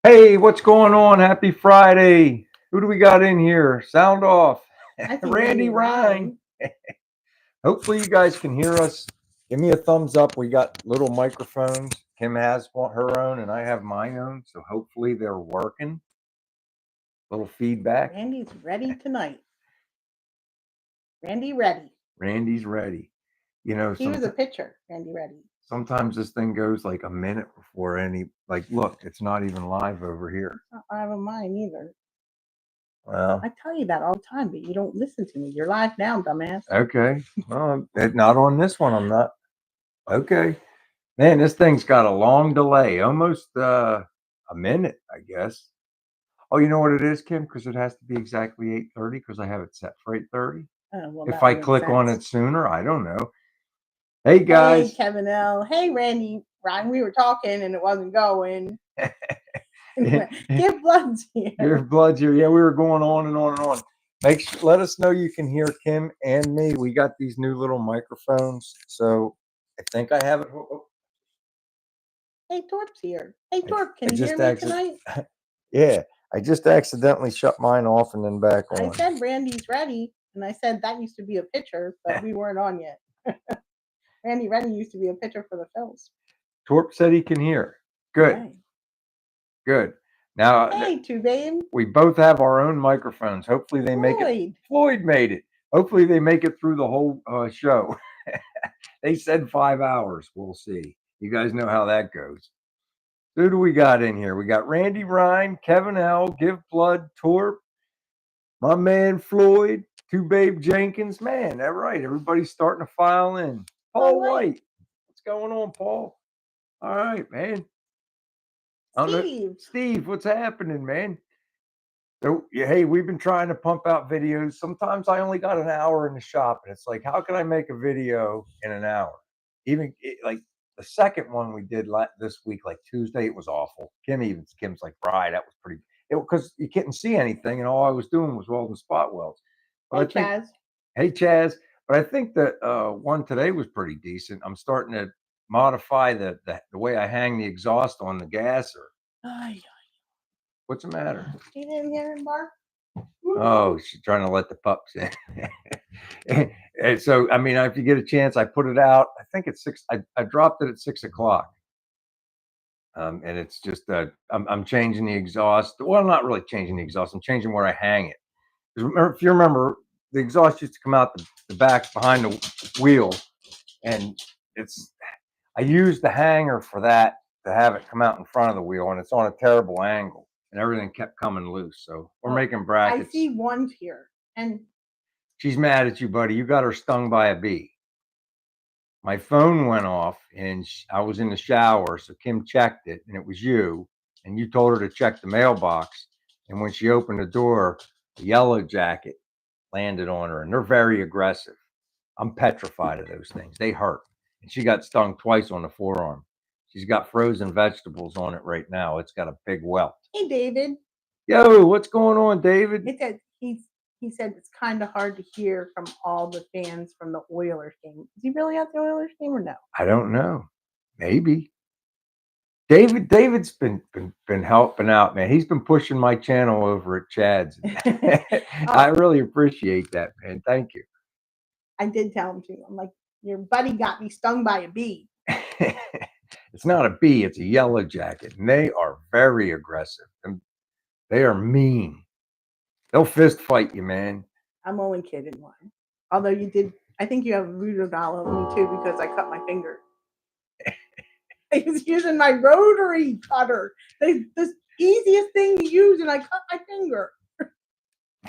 Hey, what's going on? Happy Friday. Who do we got in here? Sound off. I think Randy Ryan. Hopefully you guys can hear us. Give me a thumbs up. We got little microphones. Kim has her own and I have my own. So hopefully they're working. Little feedback. Randy's ready tonight. Randy ready. Randy's ready. You know, He was a pitcher. Randy ready. sometimes this thing goes like a minute before look, it's not even live over here. I have a mine either. Well, I tell you that all the time, but you don't listen to me. You're live now, dumbass. okay. Well, not on this one. I'm not. Okay. Man, this thing's got a long delay, almost a minute, I guess. Oh, you know what it is, Kim? Because it has to be exactly 8:30 because I have it set for 8:30. Well, If I click on it sooner, I don't know. Hey, Hey, guys. Kevin L. Hey, Randy. Ryan, we were talking and it wasn't going. Give Bloods here. Give Bloods here. Yeah, we were going on and on and on. Let us know you can hear Kim and me. We got these new little microphones, so I think I have it. Hey, Torp's here. Hey, Torp, can you hear me tonight? Yeah, I just accidentally shut mine off and then back on. I said Randy's ready, and I said that used to be a pitcher, but we weren't on yet. Randy Reddy used to be a pitcher for the Phils. Torp said he can hear. Good. Okay. Good. Now, hey, Babe. We both have our own microphones. Hopefully they make it. Floyd made it. Hopefully they make it through the whole show. They said 5 hours. We'll see. You guys know how that goes. Who do we got in here? We got Randy Ryan, Kevin L, Give Blood, Torp, my man Floyd, Two Babe Jenkins. Man, that right. Everybody's starting to file in. Paul White. What's going on, Paul? All right, man. Steve, what's happening, man? So, hey, we've been trying to pump out videos. Sometimes I only got an hour in the shop, and it's like, how can I make a video in an hour? Even like the second one we did this week, like Tuesday, it was awful. Kim's like, right, that was pretty. Because you couldn't see anything, and all I was doing was welding spot welds. But Chaz. Hey, Chaz. But I think that one today was pretty decent. I'm starting to modify the way I hang the exhaust on the gasser. What's the matter? She didn't hear him bark? Oh, she's trying to let the pups in. And so, I mean, if you get a chance, I put it out. I think it's 6. I dropped it at 6 o'clock. And it's just I'm changing the exhaust. Well, I'm not really changing the exhaust. I'm changing where I hang it. If you remember, the exhaust used to come out the back behind the wheel, and I used the hanger for that to have it come out in front of the wheel, and it's on a terrible angle, and everything kept coming loose. So we're making brackets. I see ones here, and she's mad at you, buddy. You got her stung by a bee. My phone went off, and I was in the shower, so Kim checked it, and it was you, and you told her to check the mailbox, and when she opened the door, a yellow jacket landed on her, and they're very aggressive. I'm petrified of those things. They hurt. And she got stung twice on the forearm. She's got frozen vegetables on it right now. It's got a big welt. Hey, David. Yo, what's going on, David? He said it's kind of hard to hear from all the fans from the Oilers game. Is he really at the Oilers game or no? I don't know. Maybe. David's been helping out, man. He's been pushing my channel over at Chad's. I really appreciate that, man. Thank you. I did tell him to. I'm like, your buddy got me stung by a bee. It's not a bee, it's a yellow jacket. And they are very aggressive. And they are mean. They'll fist fight you, man. I'm only kidding, one. Although I think you have a voodoo doll on me too because I cut my finger. I was using my rotary cutter. The easiest thing to use, and I cut my finger.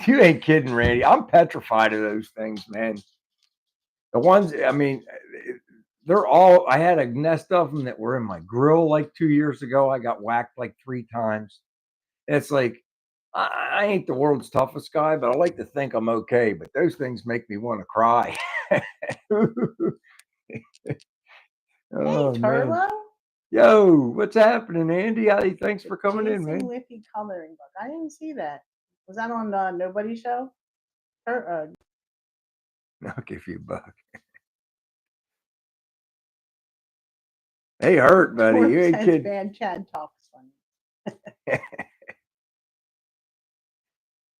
You ain't kidding, Randy. I'm petrified of those things, man. The ones, I mean, I had a nest of them that were in my grill like 2 years ago. I got whacked like 3 times. It's like, I ain't the world's toughest guy, but I like to think I'm okay. But those things make me want to cry. Oh, hey, Turbo. Man. Yo, what's happening, Andy? Thanks for coming in, man. Liffy coloring book. I didn't see that. Was that on the Nobody Show? I'll give you a buck. Hey, hurt, buddy. You ain't kidding. Bad Chad talks funny.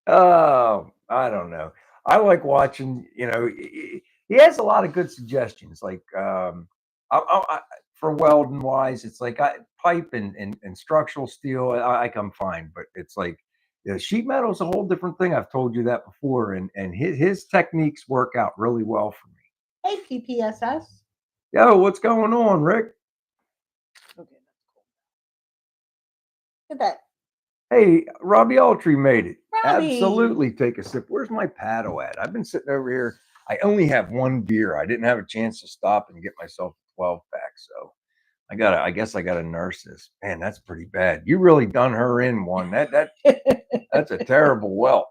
Oh, I don't know. I like watching. He has a lot of good suggestions. Like for welding wise, it's like pipe and structural steel. I'm fine, but it's like sheet metal is a whole different thing. I've told you that before, and his techniques work out really well for me. Hey, PPSS. Yo, what's going on, Rick? Okay, that's cool. Look at that. Hey, Robbie Altry made it. Robbie. Absolutely, take a sip. Where's my paddle at? I've been sitting over here. I only have one beer. I didn't have a chance to stop and get myself a 12 pack, so I guess I gotta nurse this. Man, that's pretty bad. You really done her in one. That's a terrible welt.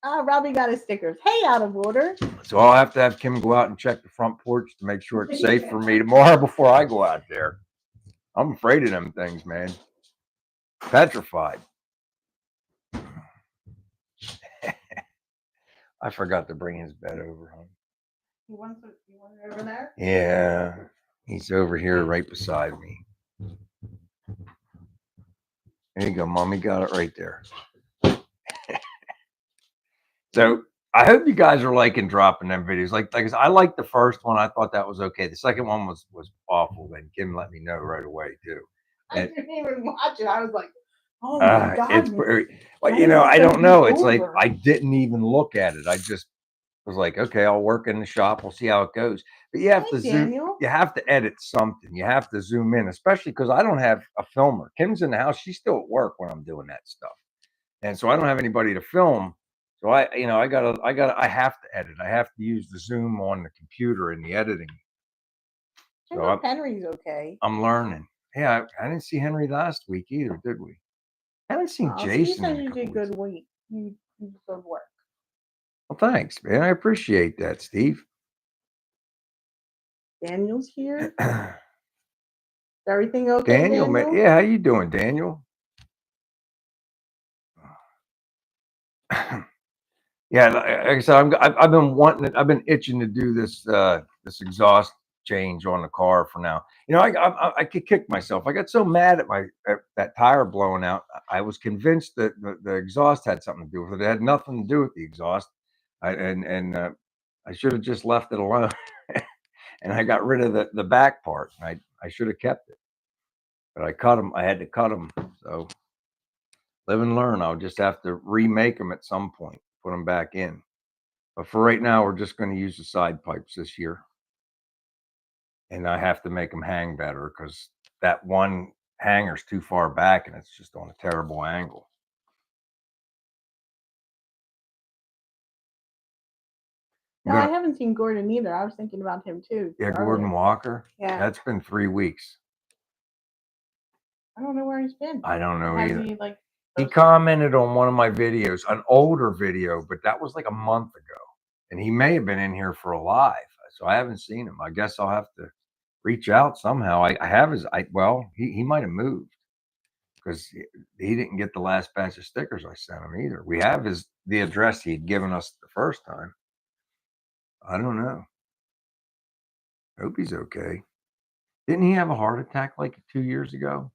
Robbie got his stickers. Hey, out of order. So I'll have to have Kim go out and check the front porch to make sure it's safe for me tomorrow before I go out there. I'm afraid of them things, man. Petrified. I forgot to bring his bed over, huh? You want it over there? Yeah, he's over here right beside me. There you go, Mommy. Got it right there. So I hope you guys are liking dropping them videos. Like I liked the first one. I thought that was okay. The second one was awful. And Kim let me know right away too. I didn't even watch it. I was like, oh my God. It's well, I don't know. It's like I didn't even look at it. I just was like, okay, I'll work in the shop. We'll see how it goes. But you have to zoom. You have to edit something. You have to zoom in, especially because I don't have a filmer. Kim's in the house. She's still at work when I'm doing that stuff, and so I don't have anybody to film. So I have to edit. I have to use the Zoom on the computer in the editing. So Henry's okay. I'm learning. Yeah, I didn't see Henry last week either, did we? I haven't seen Jason. So you said you did good week. You did good work. Well, thanks, man. I appreciate that, Steve. Daniel's here. Is everything okay, Daniel? Man, yeah, how you doing, Daniel? Yeah, like I said, I've been wanting it. I've been itching to do this this exhaust change on the car for now. I could kick myself. I got so mad at that tire blowing out. I was convinced that the exhaust had something to do with it. It had nothing to do with the exhaust. I should have just left it alone. And I got rid of the back part. I should have kept it, but I cut them. I had to cut them. So live and learn. I'll just have to remake them at some point. Put them back in. But for right now, we're just going to use the side pipes this year. And I have to make them hang better because that one hanger's too far back and it's just on a terrible angle. No, I haven't seen Gordon either. I was thinking about him too. Yeah, Gordon Walker. Yeah. That's been 3 weeks. I don't know where he's been. I don't know either. He commented on one of my videos, an older video, but that was like a month ago. And he may have been in here for a live. So I haven't seen him. I guess I'll have to reach out somehow. I have his, he might have moved because he didn't get the last batch of stickers I sent him either. We have the address he'd given us the first time. I don't know. Hope he's okay. Didn't he have a heart attack like 2 years ago?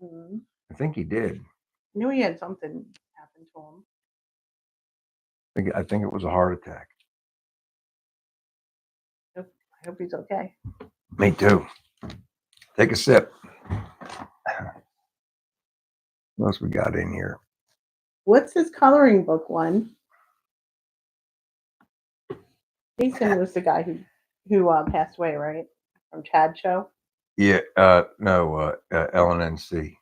Mm-hmm. I think he did. I knew he had something happen to him. I think it was a heart attack. I hope he's okay. Me too. Take a sip. What else we got in here? What's his coloring book one? Jason was the guy who passed away, right? From Chad Show? Yeah, no, LNNC.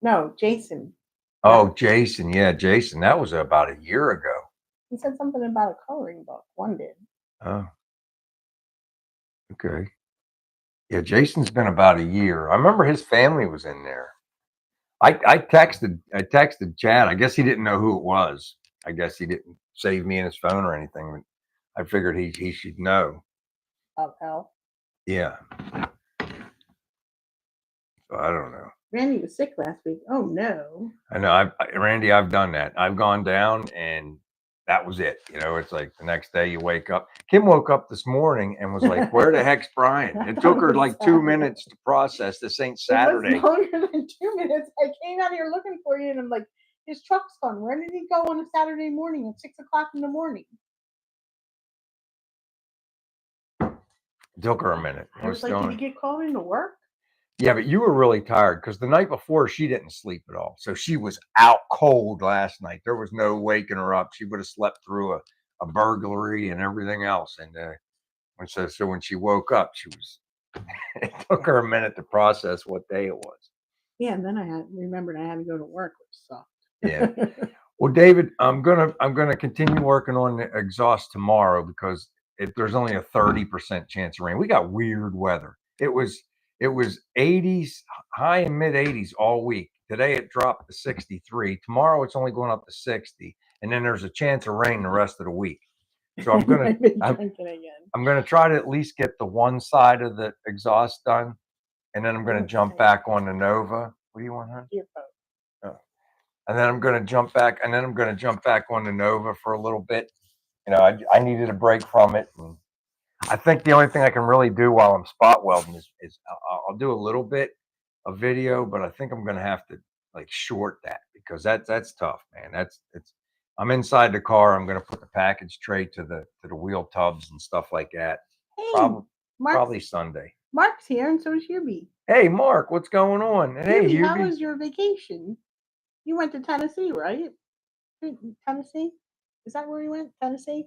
No, Jason. Oh, Jason. Yeah, Jason. That was about a year ago. He said something about a coloring book. One did. Oh. Okay. Yeah, Jason's been about a year. I remember his family was in there. I texted Chad. I guess he didn't know who it was. I guess he didn't save me in his phone or anything. I figured he should know. Oh, hell. Yeah. So I don't know. Randy was sick last week. Oh no. I know. Randy, I've done that. I've gone down and that was it. It's like the next day you wake up. Kim woke up this morning and was like, where the heck's Brian? It took her like 2 minutes to process this ain't Saturday. It was longer than 2 minutes. I came out here looking for you and I'm like, His truck's gone. Where did he go on a Saturday morning at 6 o'clock in the morning? Took her a minute. I was like, did he get called into work? Yeah, but you were really tired because the night before she didn't sleep at all. So she was out cold last night. There was no waking her up. She would have slept through a burglary and everything else. And so when she woke up, she was. It took her a minute to process what day it was. Yeah, and then I remembered I had to go to work, which sucked. Yeah. Well, David, I'm gonna continue working on the exhaust tomorrow because there's only a 30% chance of rain. We got weird weather. It was 80s, high and mid 80s all week. Today it dropped to 63. Tomorrow it's only going up to 60, and then there's a chance of rain the rest of the week. So I'm gonna try to at least get the one side of the exhaust done, and then I'm gonna jump back on the Nova. What do you want, hon? Your phone. And then I'm going to jump back, on the Nova for a little bit. You know, I needed a break from it. And I think the only thing I can really do while I'm spot welding is I'll do a little bit of video, but I think I'm going to have to like short that because that's tough, man. I'm inside the car. I'm going to put the package tray to the wheel tubs and stuff like that. Hey, Probably Sunday. Mark's here, and so is Hubie. Hey, Mark, what's going on? And hey, Hubie, how was your vacation? You went to Tennessee, right? Tennessee? Is that where you went? Tennessee?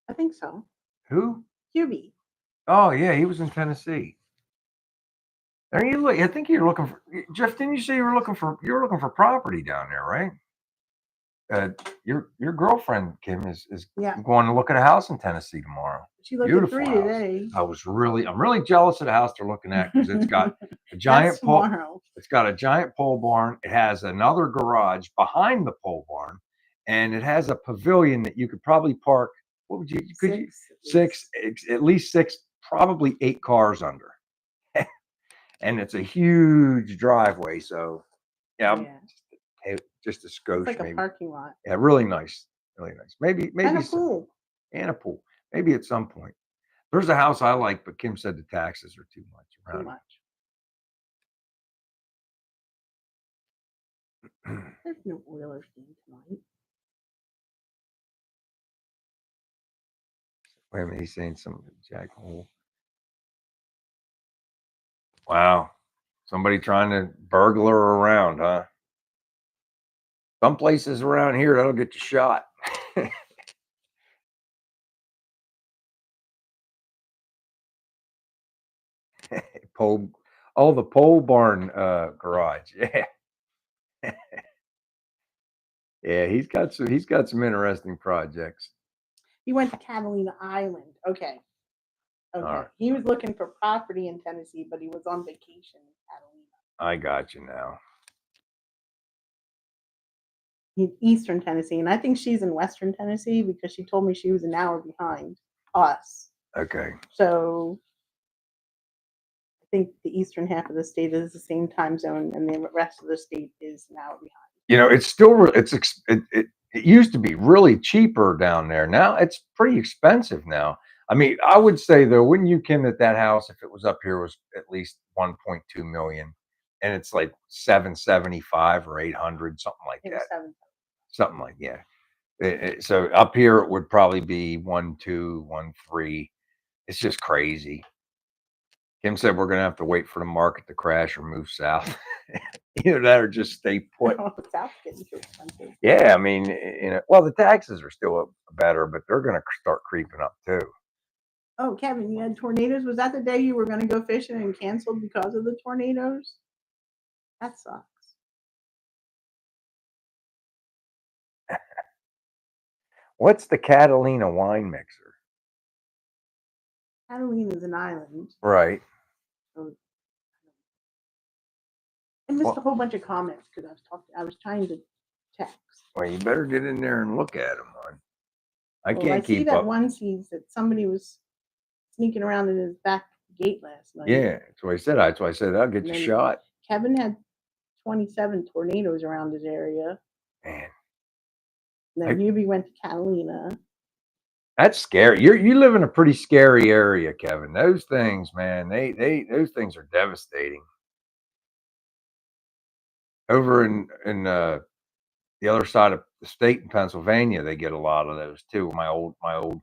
I think so. Who? Hubie. Oh yeah, he was in Tennessee. Are you? I think you're looking for Jeff. Didn't you say you were looking for property down there, right? Your girlfriend Kim is going to look at a house in Tennessee tomorrow. She looked at 3 today. I'm really jealous of the house they're looking at because it's got a giant pole. It's got a giant pole barn. It has another garage behind the pole barn, and it has a pavilion that you could probably park. What would you? At least six, probably 8 cars under. And it's a huge driveway. So yeah. Just a skosh, it's like maybe. A parking lot. Yeah, really nice, really nice. Maybe and a pool. And a pool. Maybe at some point. There's a house I like, but Kim said the taxes are too much around. Too much. There's no Oilers game tonight. Wait a minute, he's saying something. Jack Hole. Wow, somebody trying to burglar around, huh? Some places around here that'll get you shot. The pole barn garage. Yeah. Yeah, he's got some interesting projects. He went to Catalina Island. Okay. Right. He was looking for property in Tennessee, but he was on vacation in Catalina. I got you now. In Eastern Tennessee, and I think she's in Western Tennessee because she told me she was an hour behind us. Okay. So I think the eastern half of the state is the same time zone, and the rest of the state is an hour behind. You know, it's still it used to be really cheaper down there. Now it's pretty expensive now. I mean, I would say though, wouldn't you, Kim, that house, if it was up here, was at least 1.2 million, and it's like 775 or 800, something like that. Something like so up here it would probably be 1.2, 1.3. It's just crazy. Kim said we're gonna have to wait for the market to crash or move south. Either that or just stay put. South's getting too expensive. Yeah, I mean, well, the taxes are still better, but they're gonna start creeping up too. Oh, Kevin, you had tornadoes. Was that the day you were going to go fishing and canceled because of the tornadoes? That sucks. What's the Catalina wine mixer? Catalina is an island. Right. So, I missed a whole bunch of comments because I was trying to text. Well, you better get in there and look at them, hon. I can't keep up. I see that up. one sees that somebody was sneaking around in his back gate last night. Yeah, that's what I said. That's why I said I'll get you shot. Kevin had 27 tornadoes around his area. Man. And then Hubie went to Catalina. That's scary. You live in a pretty scary area, Kevin. Those things, man, those things are devastating. Over in the other side of the state in Pennsylvania, they get a lot of those too. My old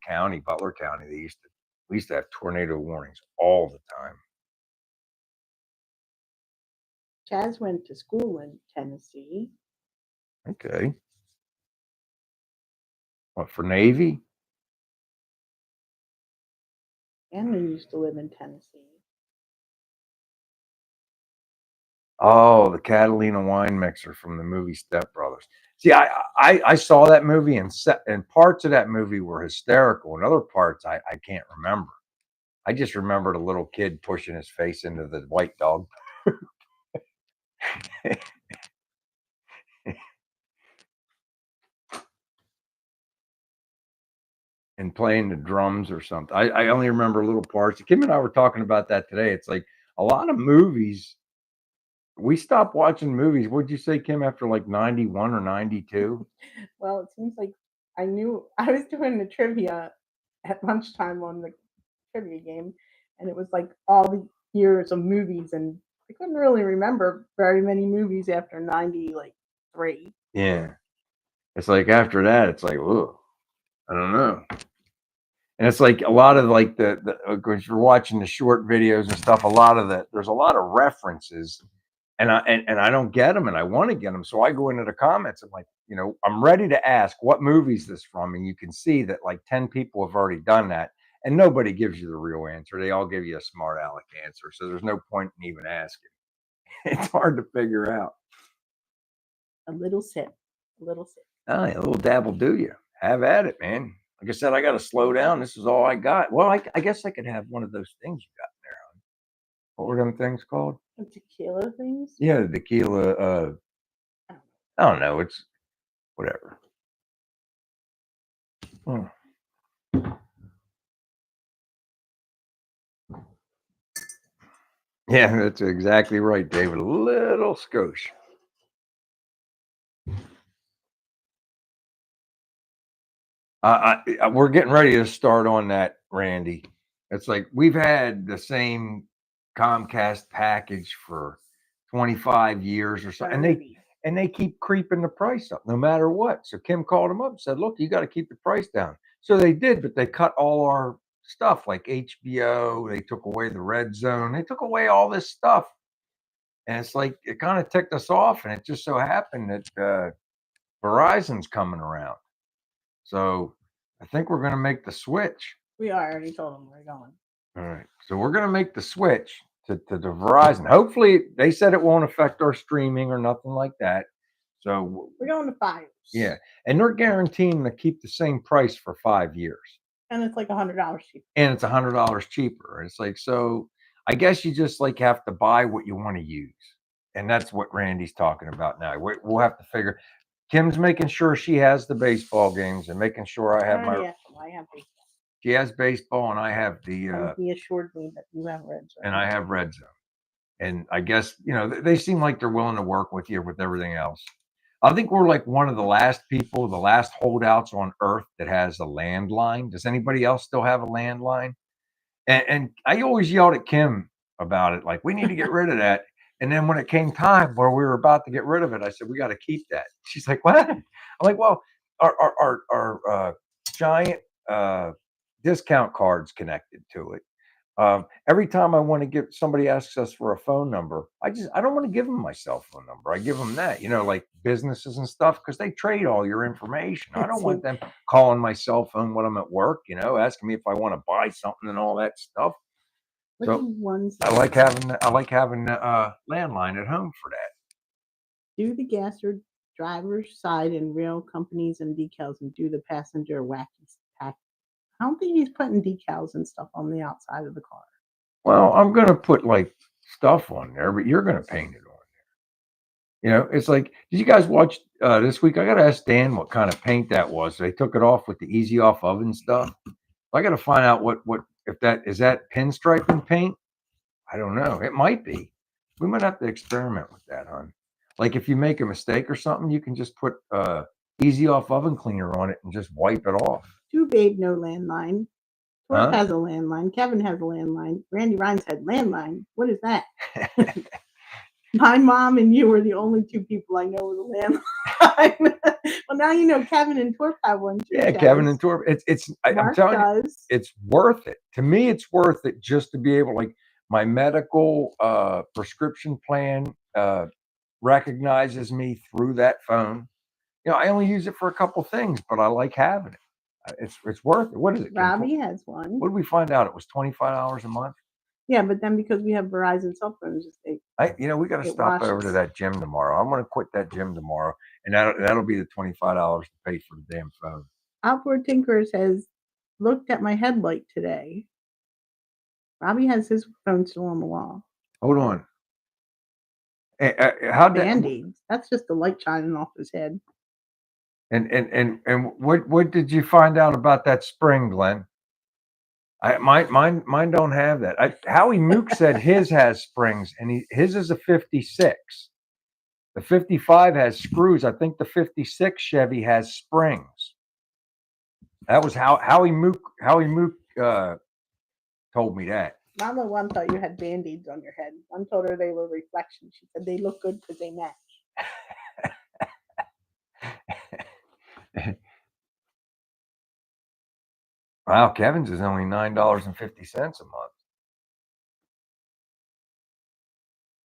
county, Butler County, we used to have tornado warnings all the time. Chaz went to school in Tennessee. Okay. What, for Navy? And we used to live in Tennessee. Oh, the Catalina wine mixer from the movie Step Brothers. See, I saw that movie, and parts of that movie were hysterical, and other parts I can't remember. I just remembered a little kid pushing his face into the white dog. And playing the drums or something. I only remember little parts. Kim and I were talking about that today. It's like a lot of movies. We stopped watching movies. What'd you say, Kim, after like 91 or 92? Well, it seems like I was doing the trivia at lunchtime on the trivia game, and it was like all the years of movies, and I couldn't really remember very many movies after 93. Yeah. It's like after that, it's like, whoa, I don't know. And it's like a lot of like because you're watching the short videos and stuff, there's a lot of references, and I don't get them, and I want to get them. So I go into the comments and, like, I'm ready to ask what movie is this from, and you can see that like 10 people have already done that, and nobody gives you the real answer. They all give you a smart aleck answer. So there's no point in even asking. It's hard to figure out. A little sip. Oh, yeah, a little dab will do you. Have at it, man. Like I said, I got to slow down. This is all I got. Well, I guess I could have one of those things you got in there. What were them things called? The tequila things? Yeah, the tequila. I don't know. It's whatever. Yeah, that's exactly right, David. A little skosh. We're getting ready to start on that, Randy. It's like we've had the same Comcast package for 25 years or so, and they keep creeping the price up no matter what. So Kim called them up and said, "Look, you got to keep the price down." So they did, but they cut all our stuff like HBO. They took away the Red Zone. They took away all this stuff, and it's like it kind of ticked us off. And it just so happened that Verizon's coming around. So I think we're going to make the switch. We already told them we're going. All right. So we're going to make the switch to the Verizon. Hopefully, they said it won't affect our streaming or nothing like that. So we're going to 5. Yeah. And they're guaranteeing to keep the same price for 5 years. And it's like $100 cheaper. And it's $100 cheaper. It's like, so I guess you just like have to buy what you want to use. And that's what Randy's talking about now. We'll have to figure. Kim's making sure she has the baseball games and making sure I have I have baseball. She has baseball, and I have the. He assured me that you have Red Zone. And I have Red Zone. And I guess, they seem like they're willing to work with you with everything else. I think we're like one of the last people, the last holdouts on Earth that has a landline. Does anybody else still have a landline? And I always yelled at Kim about it, like, we need to get rid of that. And then when it came time where we were about to get rid of it, I said, we got to keep that. She's like, what? I'm like, well, our giant discount cards connected to it. Every time I want to give somebody asks us for a phone number, I don't want to give them my cell phone number. I give them that, like businesses and stuff, because they trade all your information. I don't want them calling my cell phone when I'm at work, asking me if I want to buy something and all that stuff. So I like having a landline at home for that. Do the gas or driver's side and rail companies and decals, and do the passenger wacky pack. I don't think he's putting decals and stuff on the outside of the car. Well, I'm going to put like stuff on there, but you're going to paint it on there. It's like, did you guys watch this week? I got to ask Dan what kind of paint that was. They took it off with the easy off oven stuff. I got to find out what if that is that pinstriping paint. I don't know. It might be. We might have to experiment with that, hon. Like if you make a mistake or something, you can just put easy off oven cleaner on it and just wipe it off. Babe, no landline. Torque has a landline. Kevin has a landline. Randy Rhines had landline. What is that? My mom and you are the only two people I know with a landline. Well, now you know Kevin and Torp have one too. Yeah, Chaz. Kevin and Torb. I'm Mark telling you, does. it's worth it. To me, it's worth it just to be able, like, my medical prescription plan recognizes me through that phone. You know, I only use it for a couple things, but I like having it. It's worth it. What is it, Kim? Robbie has one. What did we find out? It was $25 a month. Yeah, but then because we have Verizon cell phones, we got to it stop over to washes. that gym tomorrow. I'm going to quit that gym tomorrow, and that'll be the $25 to pay for the damn phone. Outboard Tinker says, looked at my headlight today. Robbie has his phone still on the wall. Hold on. How Band-Aids. That's just the light shining off his head. And what did you find out about that spring, Glenn? Mine don't have that. Howie Mook said his has springs, and his is a 56. The 55 has screws. I think the 56 Chevy has springs. That was how Howie Mook told me that. Mama one thought you had Band-Aids on your head. One told her they were reflections. She said they look good because they match. Wow, Kevin's is only $9.50 a month.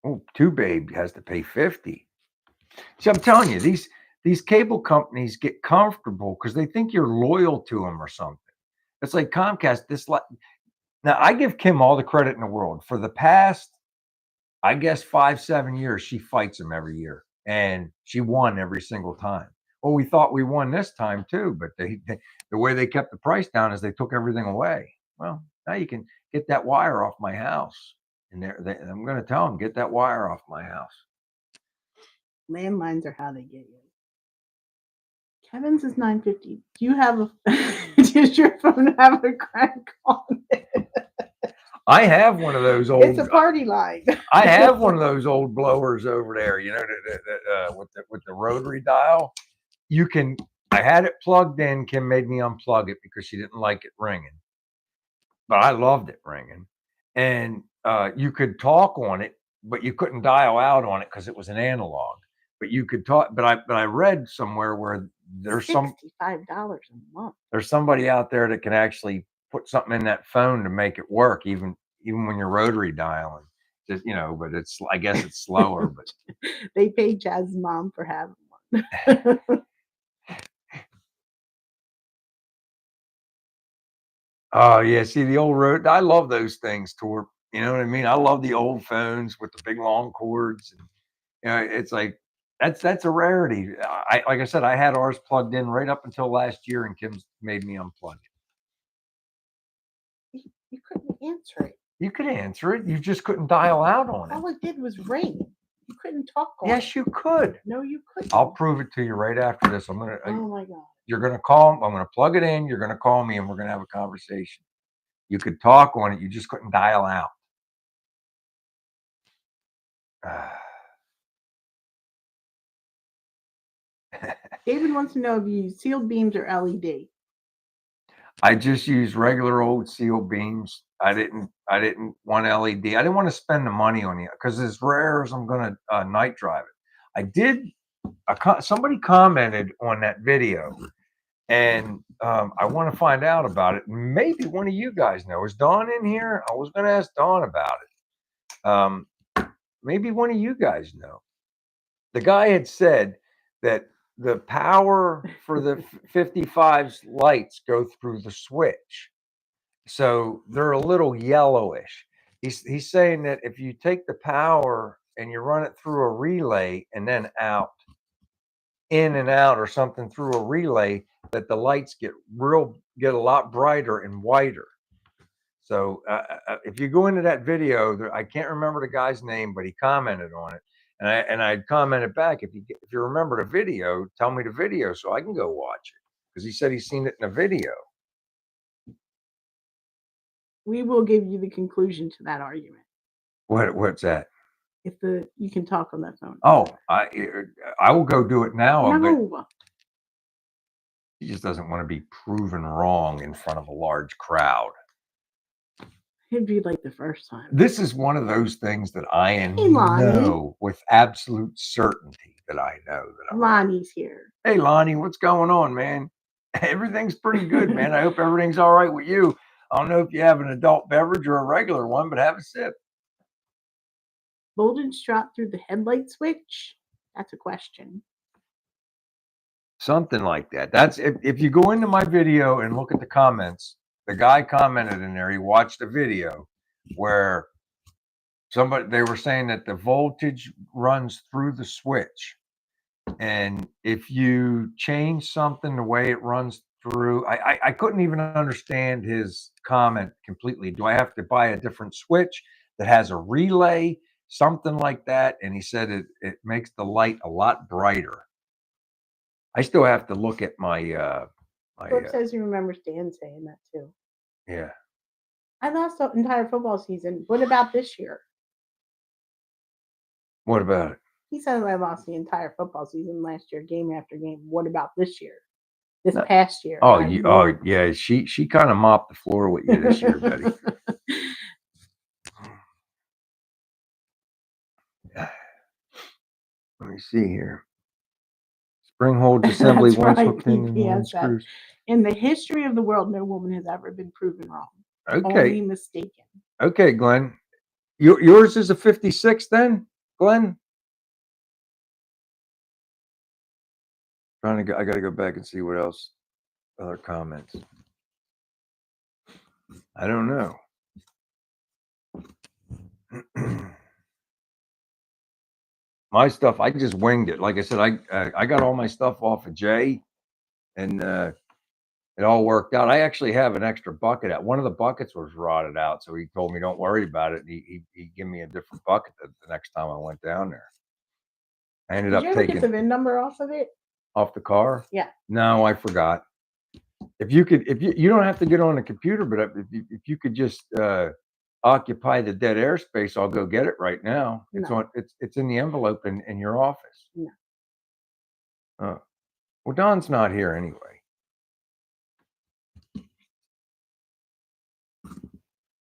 Oh, Two Babe has to pay $50. See, I'm telling you, these cable companies get comfortable because they think you're loyal to them or something. It's like Comcast. Now, I give Kim all the credit in the world. For the past, I guess, 5-7 years, she fights them every year, and she won every single time. Well, we thought we won this time too, but the way they kept the price down is they took everything away. Well, now you can get that wire off my house, and I'm going to tell them, get that wire off my house. Landlines are how they get you. Kevin's is $9.50. Do you have does your phone have a crank on it? I have one of those old. It's a party line. I have one of those old blowers over there, with the rotary dial. I had it plugged in. Kim made me unplug it because she didn't like it ringing, but I loved it ringing. And you could talk on it, but you couldn't dial out on it because it was an analog. But you could talk. But I read somewhere where there's $65 a month. There's somebody out there that can actually put something in that phone to make it work, even when you're rotary dialing. Just, but I guess it's slower. But they paid Chaz's mom for having one. Oh yeah, see the old road. I love those things, Torp. You know what I mean? I love the old phones with the big long cords. And, it's like that's a rarity. Like I said, I had ours plugged in right up until last year, and Kim's made me unplug it. You couldn't answer it. You could answer it. You just couldn't dial out on it. All it did was ring. You couldn't talk on Yes, you could. No, you couldn't. I'll prove it to you right after this. Oh my God. You're going to call. I'm going to plug it in. You're going to call me, and we're going to have a conversation. You could talk on it. You just couldn't dial out. David wants to know if you use sealed beams or LED. I just use regular old sealed beams. I didn't want LED. I didn't want to spend the money on it because as rare as I'm going to night drive it. I did. Somebody commented on that video, and I want to find out about it. Maybe one of you guys know. Is Dawn in here? I was going to ask Dawn about it. Maybe one of you guys know. The guy had said that the power for the 55's lights go through the switch. So they're a little yellowish. He's saying that if you take the power and you run it through a relay and then out, in and out or something through a relay, that the lights get a lot brighter and whiter. So if you go into that video, I can't remember the guy's name, but he commented on it. And I commented back, if you remember the video, tell me the video so I can go watch it. Because he said he's seen it in a video. We will give you the conclusion to that argument. What's that? If you can talk on that phone. Oh, I will go do it now. No. He just doesn't want to be proven wrong in front of a large crowd. It'd be like the first time. This is one of those things that I Hey, Lonnie. know with absolute certainty that I know that I'm wrong. Lonnie's here. Hey, Lonnie, what's going on, man? Everything's pretty good, man. I hope everything's all right with you. I don't know if you have an adult beverage or a regular one, but have a sip. Voltage drop through the headlight switch? That's a question. Something like that. That's if you go into my video and look at the comments, the guy commented in there, he watched a video where they were saying that the voltage runs through the switch. And if you change something the way it runs through, I couldn't even understand his comment completely. Do I have to buy a different switch that has a relay, something like that? And he said it makes the light a lot brighter. I still have to look at my Brooke says he remembers Dan saying that too. yeah. I lost the entire football season. What about this year? What about it? He said I lost the entire football season last year, game after game. What about this year? This past year? Oh, yeah. She kind of mopped the floor with you this year, Betty. Let me see here. Spring holds assembly once hooked in the screws. In the history of the world, no woman has ever been proven wrong. Okay. Only mistaken. Okay, Glenn. Yours is a 56 then, Glenn? I got to go back and see what else. Other comments. I don't know. My stuff, I just winged it. Like I said, I got all my stuff off of Jay, and it all worked out. I actually have an extra bucket. One of the buckets was rotted out, so he told me don't worry about it. He gave me a different bucket the next time I went down there. I ended up taking the VIN number off of it. Off the car? Yeah. No, I forgot. If you don't have to get on the computer, but if you could just occupy the dead airspace, I'll go get it right now. It's in the envelope in your office. No. Oh. Well, Don's not here anyway.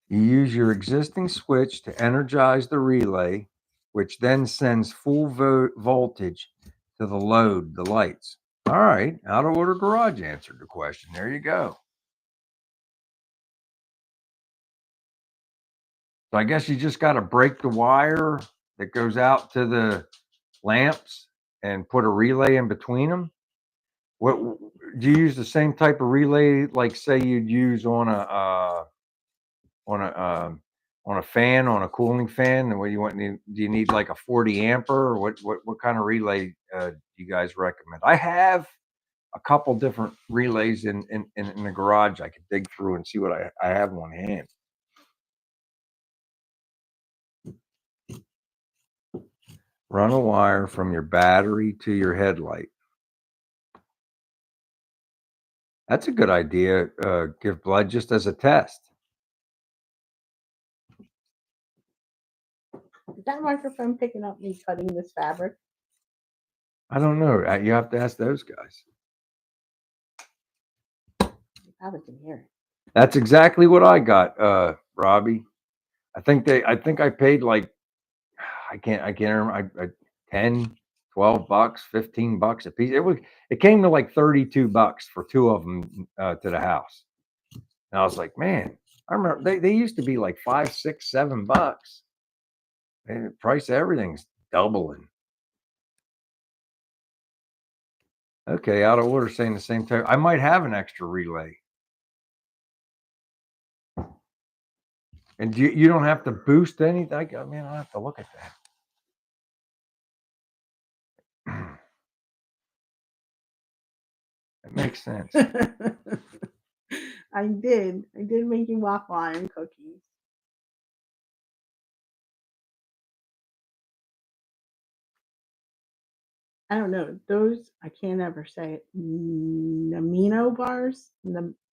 You use your existing switch to energize the relay, which then sends full voltage to the load, the lights. All right, Out of Order Garage answered the question. There you go. So I guess you just got to break the wire that goes out to the lamps and put a relay in between them. What do you use the same type of relay, like say you'd use on a fan, on a cooling fan? What you want? Do you need like a 40 ampere, or what kind of relay do you guys recommend? I have a couple different relays in the garage. I could dig through and see what I have on hand. Run a wire from your battery to your headlight. That's a good idea. Give blood just as a test. Is that microphone picking up me cutting this fabric? I don't know. You have to ask those guys. I can hear it. That's exactly what I got, Robbie. I think I paid like I can't remember. 10, 12 bucks, 15 bucks a piece. It came to like 32 bucks for two of them to the house. And I was like, man, I remember they used to be like 5, 6, 7 bucks. And the price of everything's doubling. Okay, Out of Order saying the same time. I might have an extra relay. And you don't have to boost anything. I mean, I'll have to look at that. It makes sense. I did make you waffle iron cookies. I don't know. Those, I can't ever say it. Amino bars. I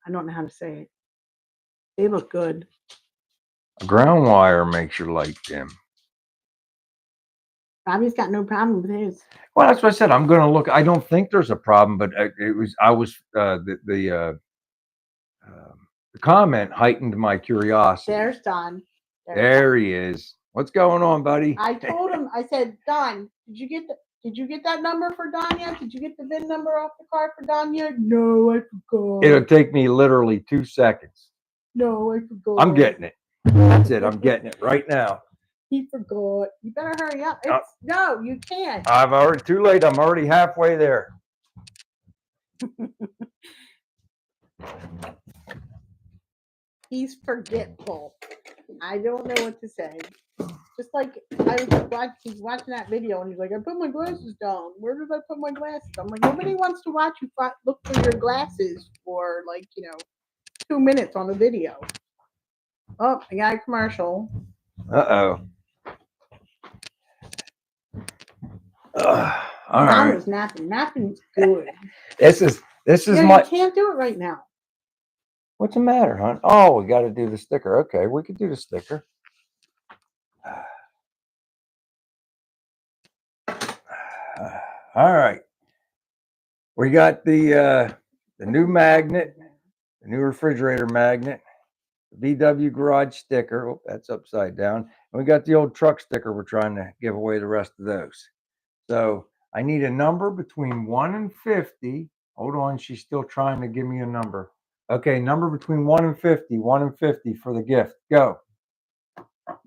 don't know how to say it. They look good. A ground wire makes your light dim. Robbie's got no problem with his. Well, that's what I said. I'm going to look. I don't think there's a problem, but the The comment heightened my curiosity. There's Don. There he is. What's going on, buddy? I told him, I said, Don, did you get that number for Don yet? Did you get the VIN number off the car for Don yet? No, I forgot. It'll take me literally 2 seconds. No, I forgot. I'm getting it. That's it. I'm getting it right now. He forgot. You better hurry up. No, you can't. I'm already too late. I'm already halfway there. He's forgetful. I don't know what to say. Just like he's watching that video and he's like, I put my glasses down. Where did I put my glasses? I'm like, nobody wants to watch you look for your glasses for 2 minutes on the video. Oh, I got a commercial. Uh-oh. All Don right. was napping. Napping's good. This is You can't do it right now. What's the matter, hon? Oh, we got to do the sticker. Okay, we could do the sticker. All right. We got the new magnet, the new refrigerator magnet, the VW garage sticker. Oh, that's upside down. And we got the old truck sticker. We're trying to give away the rest of those. So I need a number between 1 and 50. Hold on, she's still trying to give me a number. Okay, number between 1 and 50. 1 and 50 for the gift. Go.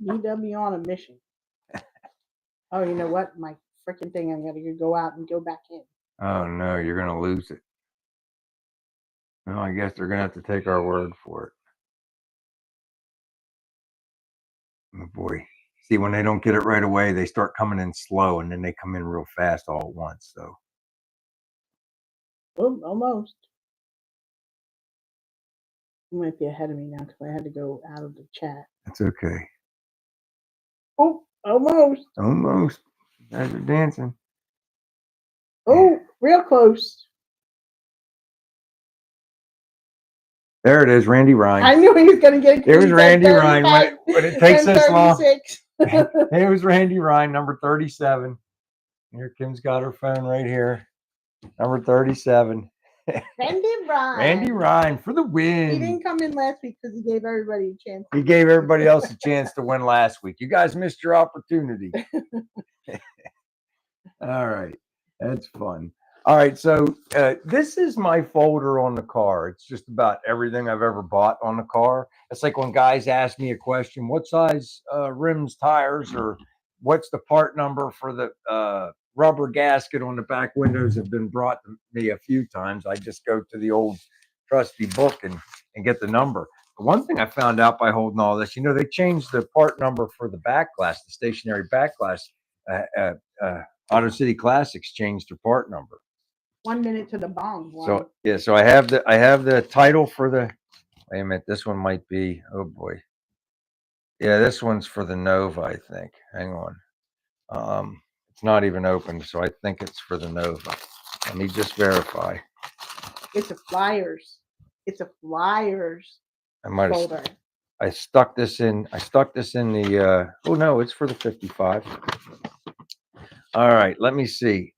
VW on a mission. Oh, you know what? My freaking thing, I'm going to go out and go back in. Oh, no, you're going to lose it. No, I guess they're going to have to take our word for it. Oh, boy. See, when they don't get it right away, they start coming in slow, and then they come in real fast all at once. So. Oh, almost. You might be ahead of me now because I had to go out of the chat. That's okay. Oh, almost. Almost. You guys are dancing. Oh, real close. There it is, Randy Ryan. I knew he was going to get it. There's Randy Ryan. When it takes this long. It was Randy Ryan, number 37. Here, Kim's got her phone right here. Number 37. Randy Ryan. Randy Ryan for the win. He didn't come in last week because he gave everybody a chance. He gave everybody else a chance to win last week. You guys missed your opportunity. All right. That's fun. All right. So this is my folder on the car. It's just about everything I've ever bought on the car. It's like when guys ask me a question, what size rims, tires, or what's the part number for the rubber gasket on the back windows have been brought to me a few times. I just go to the old trusty book and get the number. The one thing I found out by holding all this, they changed the part number for the back glass, the stationary back glass. Auto City Classics changed their part number. 1 minute to the bong. So yeah, so I have the title for the. Wait a minute, this one might be. Oh boy. Yeah, this one's for the Nova, I think. Hang on. It's not even open, so I think it's for the Nova. Let me just verify. It's a Flyers. It's a Flyers folder. I stuck this in the. Oh no, it's for the 55. All right, let me see.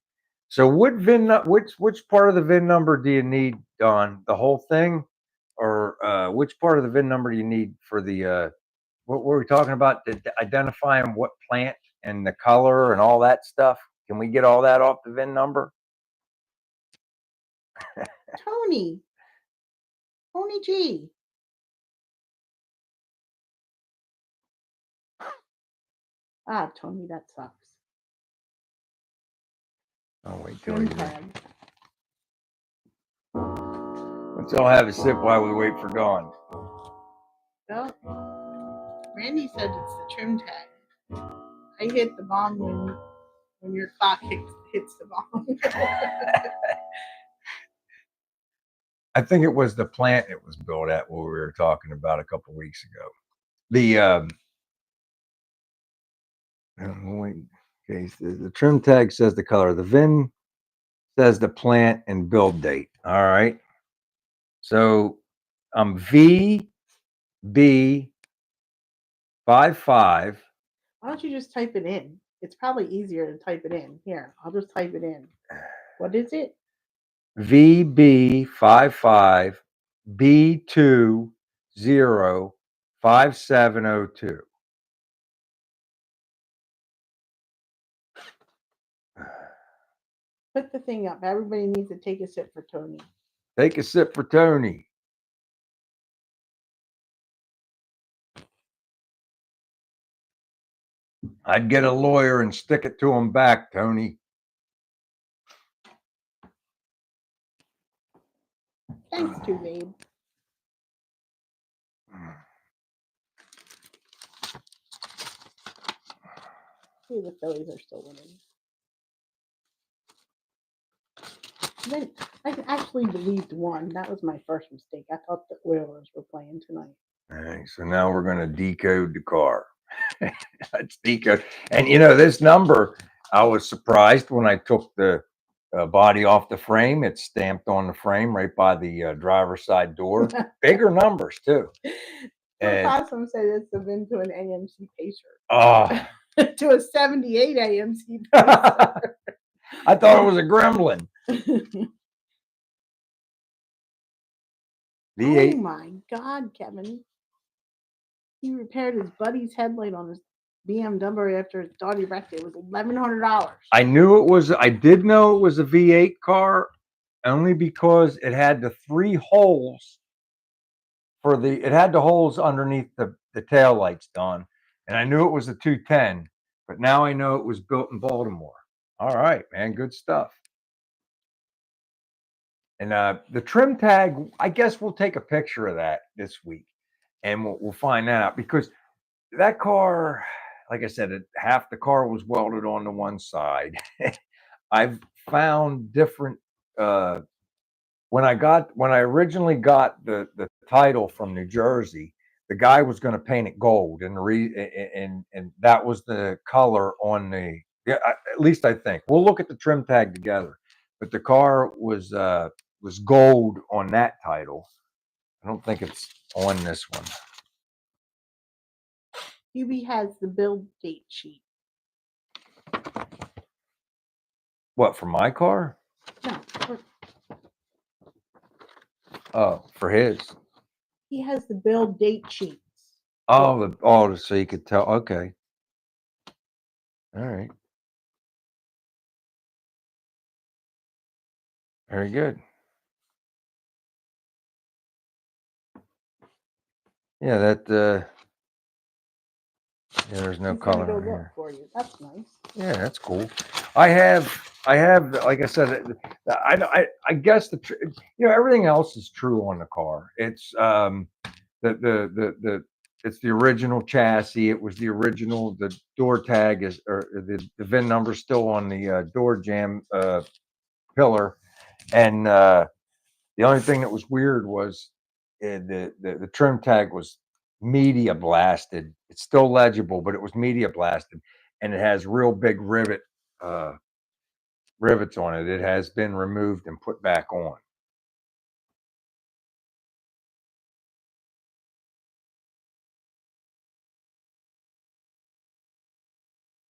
So what VIN? Which part of the VIN number do you need, Don? The whole thing, or which part of the VIN number do you need for the? What were we talking about? Identifying what plant and the color and all that stuff. Can we get all that off the VIN number? Tony G. Ah, Tony, that sucks. Oh wait, till let's all have a sip while we wait for Dawn. Well, Randy said it's the trim tag. I hit the bomb when your clock hits the bomb. I think it was the plant it was built at what we were talking about a couple weeks ago. The the trim tag says the color. The VIN says the plant and build date. All right. So VB55. Why don't you just type it in? It's probably easier to type it in. Here, I'll just type it in. What is it? VB55B2 5702. Put the thing up. Everybody needs to take a sip for Tony. Take a sip for Tony. I'd get a lawyer and stick it to him back, Tony. Thanks, too, babe. See, the Phillies are still winning. Then I actually believed one. That was my first mistake. I thought the Oilers were playing tonight. All right, so now we're going to decode the car. Let's decode. And you know, this number, I was surprised when I took the body off the frame. It's stamped on the frame right by the driver's side door. Bigger numbers, too. My possum said it's been to an AMC Pacer. Oh. To a 78 AMC Pacer. I thought it was a gremlin. Oh my God, Kevin. He repaired his buddy's headlight on his BMW after his daughter wrecked it. It was $1,100. I did know it was a V8 car only because it had the 3 holes it had the holes underneath the tail lights, Don. And I knew it was a 210, but now I know it was built in Baltimore. All right, man, good stuff. And the trim tag, I guess we'll take a picture of that this week, and we'll find that out, because that car, like I said, half the car was welded on the one side. I've found different. When I originally got the title from New Jersey, the guy was going to paint it gold, and and that was the color on the. Yeah, at least I think. We'll look at the trim tag together, but the car was gold on that title. I don't think it's on this one. UB has the build date sheet. What, for my car? No. Oh, for his. He has the build date sheets. Oh, so you could tell. Okay. All right. Very good. Yeah, that. Yeah, there's no He's gonna color go on look here. for you. That's nice. Yeah, that's cool. I have, like I said, I guess everything else is true on the car. It's it's the original chassis. It was the original. The door tag or the VIN number still on the door jamb pillar, and the only thing that was weird was the trim tag was media blasted. It's still legible, but it was media blasted, and it has real big rivets on it. It has been removed and put back on.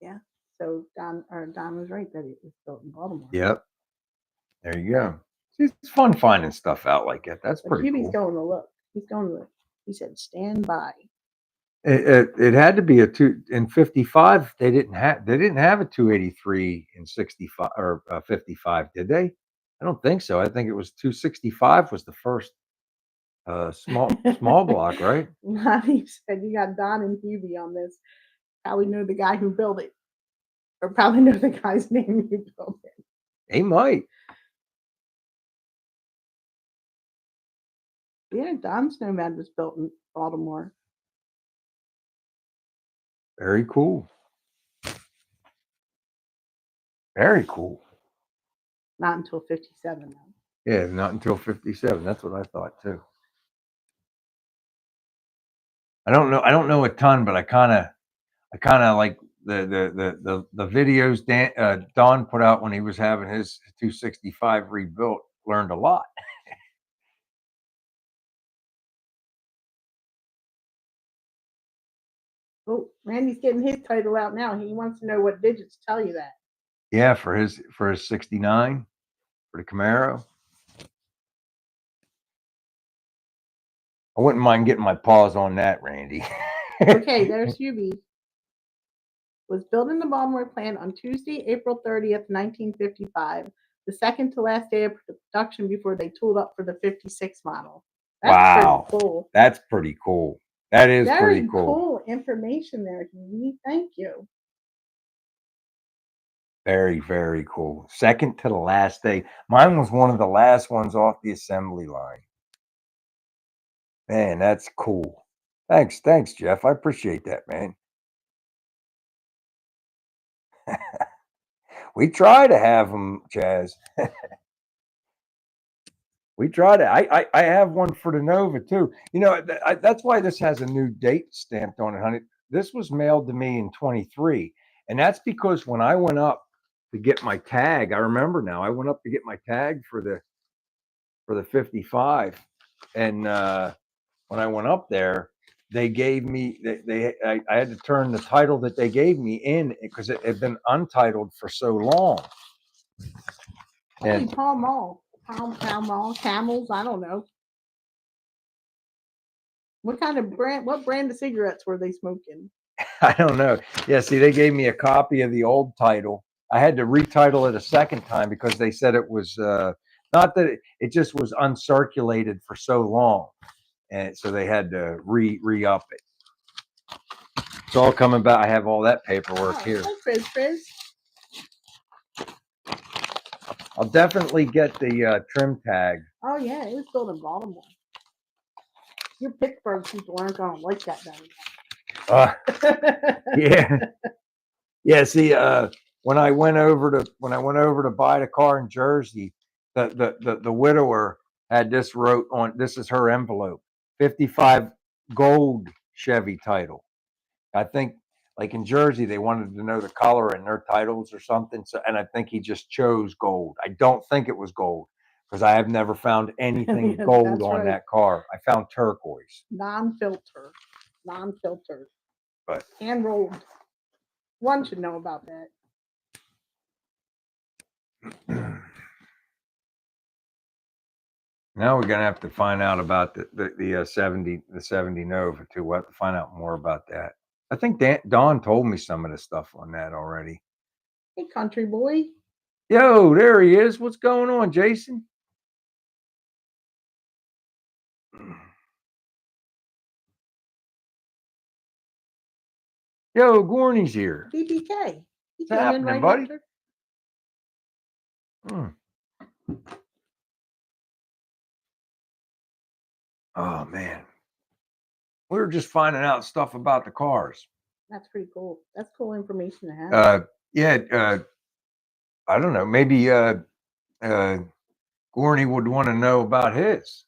Yeah. So Don was right that it was built in Baltimore. Yep. There you go. It's fun finding stuff out like that. That's pretty cool. He's going to look. He's going to look. He said, "Stand by." It had to be in 55. They didn't have a 283 in 65 or 55, did they? I don't think so. I think it was 265 was the first small block, right? Lonnie said you got Don and Hubie on this. Probably know the guy who built it, or probably know the guy's name who built it. He might. Yeah, Don's Nomad was built in Baltimore. Very cool. Very cool. Not until 57, though. Yeah, not until 57. That's what I thought too. I don't know a ton, but I kind of like the videos Don put out when he was having his 265 rebuilt. Learned a lot. Oh, Randy's getting his title out now. He wants to know what digits tell you that. Yeah, for his 69 for the Camaro. I wouldn't mind getting my paws on that, Randy. Okay, there's Hubie. Was built in the Baltimore plant on Tuesday, April 30th, 1955, the second to last day of production before they tooled up for the 56 model. That's Wow. pretty cool. That's pretty cool. That is Very pretty cool. cool information there, Hubie. Thank you. Very, very cool. Second to the last day. Mine was one of the last ones off the assembly line. Man, that's cool. Thanks, Jeff. I appreciate that, man. We try to have them, Chaz. We try to. I have one for the Nova too. You know, that's why this has a new date stamped on it, honey. This was mailed to me in 23, and that's because when I went up to get my tag, I remember now. I went up to get my tag for the 55, and when I went up there, they gave me I had to turn the title that they gave me in because it had been untitled for so long. Hey, And Pall Mall. Pall Mall, Camels, I don't know. What brand of cigarettes were they smoking? I don't know. Yeah, see, they gave me a copy of the old title. I had to retitle it a second time because they said it was not that it just was uncirculated for so long, and so they had to re-up it. It's all coming back. I have all that paperwork here. Frizz. I'll definitely get the trim tag. Oh yeah, it was built in Baltimore. Your Pittsburgh people aren't gonna like that then. Yeah, yeah. See, when I went over to buy the car in Jersey, the widower had this wrote on. This is her envelope. 55 gold Chevy title. I think, like in Jersey, they wanted to know the color in their titles or something. So, and I think he just chose gold. I don't think it was gold because I have never found anything gold on that car. I found turquoise. Non-filtered. But hand rolled. One should know about that. Now we're gonna have to find out about the 70 Nova too. We'll have to find out more about that. I think Don told me some of the stuff on that already. Hey, country boy. Yo, there he is. What's going on, Jason? Yo, Gorney's here. DPK. What's happening, buddy? Oh man, we were just finding out stuff about the cars. That's pretty cool. That's cool information to have. I don't know. Maybe Gorney would want to know about his.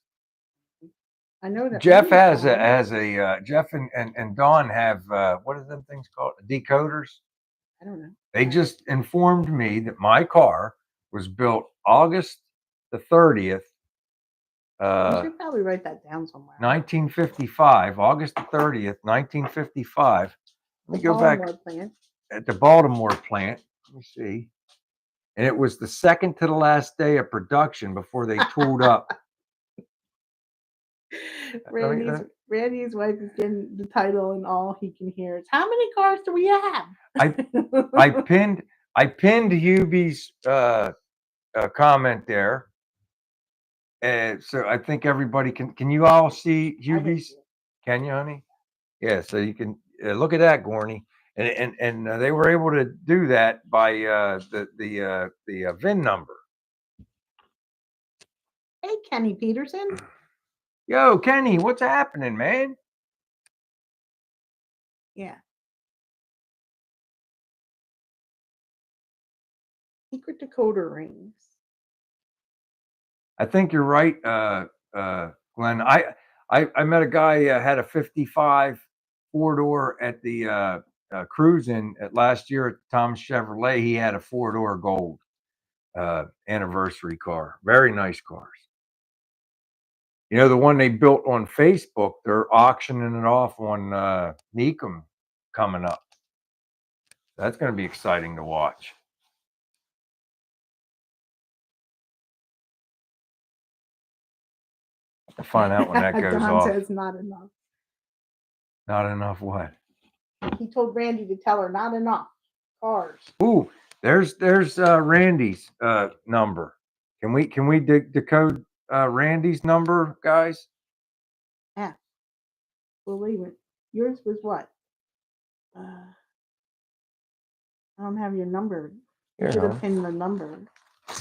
I know that Jeff has a Jeff and Don have what are them things called? Decoders. I don't know. They just informed me that my car was built August the 30th. You should probably write that down somewhere. 1955, August the 30th, 1955. Let me go back at the Baltimore plant. Let me see. And it was the second to the last day of production before they tooled up. Randy's wife is getting the title, and all he can hear is, "How many cars do we have?" I pinned Hubie's comment there, and so I think everybody can. Can you all see Hubie's? Can you, honey? Yeah. So you can look at that, Gorney, and they were able to do that by the VIN number. Hey, Kenny Peterson. Yo, Kenny, what's happening, man? Yeah. Secret decoder rings. I think you're right, Glenn. I met a guy had a 55 4-door at the cruising at last year at Tom's Chevrolet. He had a 4-door gold anniversary car. Very nice cars. You know, the one they built on Facebook, they're auctioning it off on Neekum coming up. That's going to be exciting to watch. I'll find out when that goes Don off. says not enough. Not enough what? He told Randy to tell her not enough cars. Ooh, there's Randy's number. Can we decode Randy's number, guys? Yeah. Well, wait a minute. Yours was what? I don't have your number. You should have pinned the number.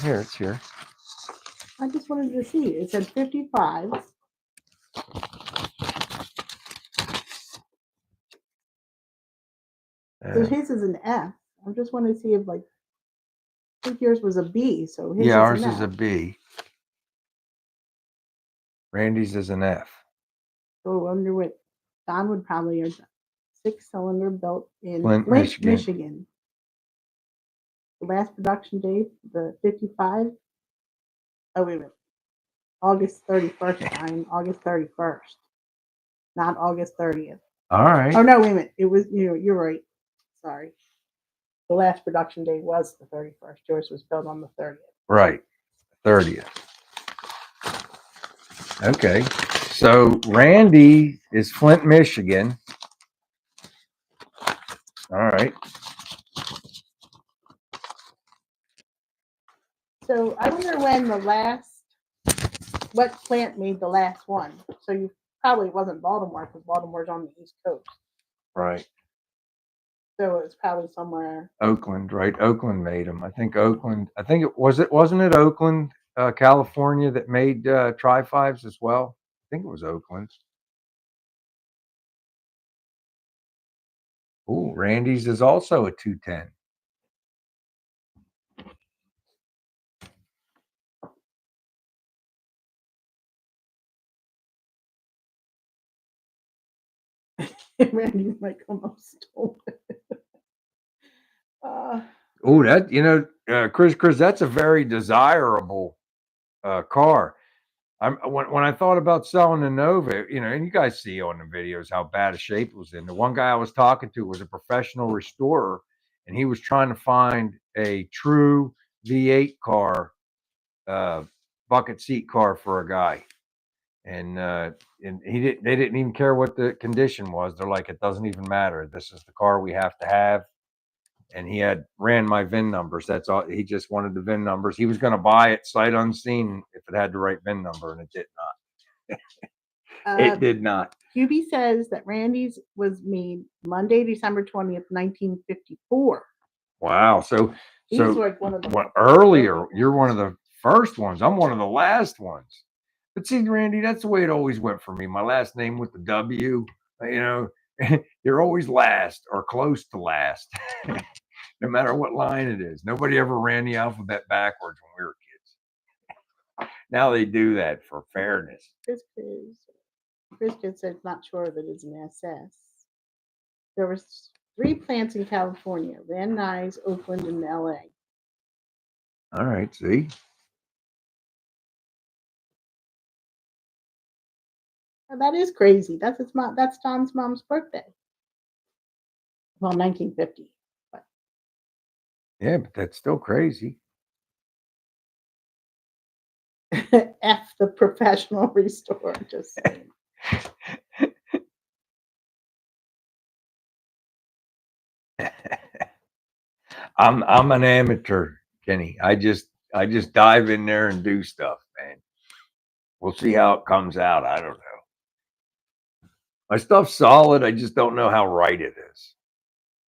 Here, it's here. I just wanted to see. It said 55. So his is an F. I just wanted to see if, like, I think yours was a B. So his yeah, is ours is a B. Randy's is an F. So I wonder what Don would probably have done. 6-cylinder built in Flint, Michigan. The last production date, the 55. Oh, wait a minute. August 31st, August 31st. Not August 30th. All right. Oh, no, wait a minute. It was, you're right. Sorry. The last production date was the 31st. Yours was built on the 30th. Right. 30th. Okay. So Randy is Flint, Michigan. All right. So I wonder when what plant made the last one. So you probably wasn't Baltimore because Baltimore's on the East Coast. Right. So it's probably somewhere. Oakland, right? Oakland made them. I think Oakland. I think wasn't it Oakland, California, that made Tri-5s as well? I think it was Oakland. Oh, Randy's is also a 210. Randy's like almost stole it. Oh, that Chris, that's a very desirable car. When I thought about selling the Nova, and you guys see on the videos how bad a shape it was in. The one guy I was talking to was a professional restorer, and he was trying to find a true V8 car, bucket seat car for a guy, and they didn't even care what the condition was. They're like, it doesn't even matter. This is the car we have to have. And he ran my VIN numbers. That's all. He just wanted the VIN numbers. He was going to buy it sight unseen if it had the right VIN number, and it did not. It did not. QB says that Randy's was made Monday, December 20th, 1954. Wow. So He's like one of the earlier. You're one of the first ones. I'm one of the last ones. But see, Randy, that's the way it always went for me. My last name with the W. You're always last or close to last. No matter what line it is. Nobody ever ran the alphabet backwards when we were kids. Now they do that for fairness. Chris Kid said not sure that it's an SS. There were 3 plants in California: Van Nuys, Oakland, and LA. All right, see? Now, that is crazy. That's Tom's mom's birthday. Well, 1950. But. Yeah, but that's still crazy. F the professional restorer, just saying. I'm an amateur, Kenny. I just dive in there and do stuff, man. We'll see how it comes out. I don't know. My stuff's solid. I just don't know how right it is.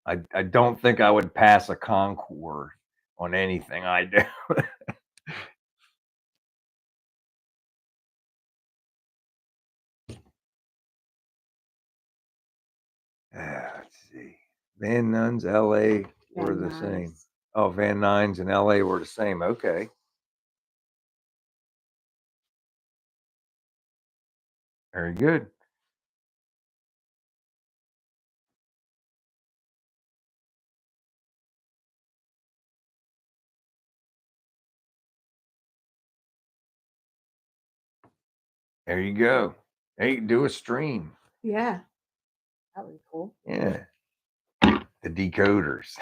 I don't think I would pass a Concord on anything I do. Let's see. Van Nuys, LA were the same. Oh, Van Nuys and LA were the same. Okay. Very good. There you go. Hey, do a stream. Yeah. That would be cool. Yeah. The decoders.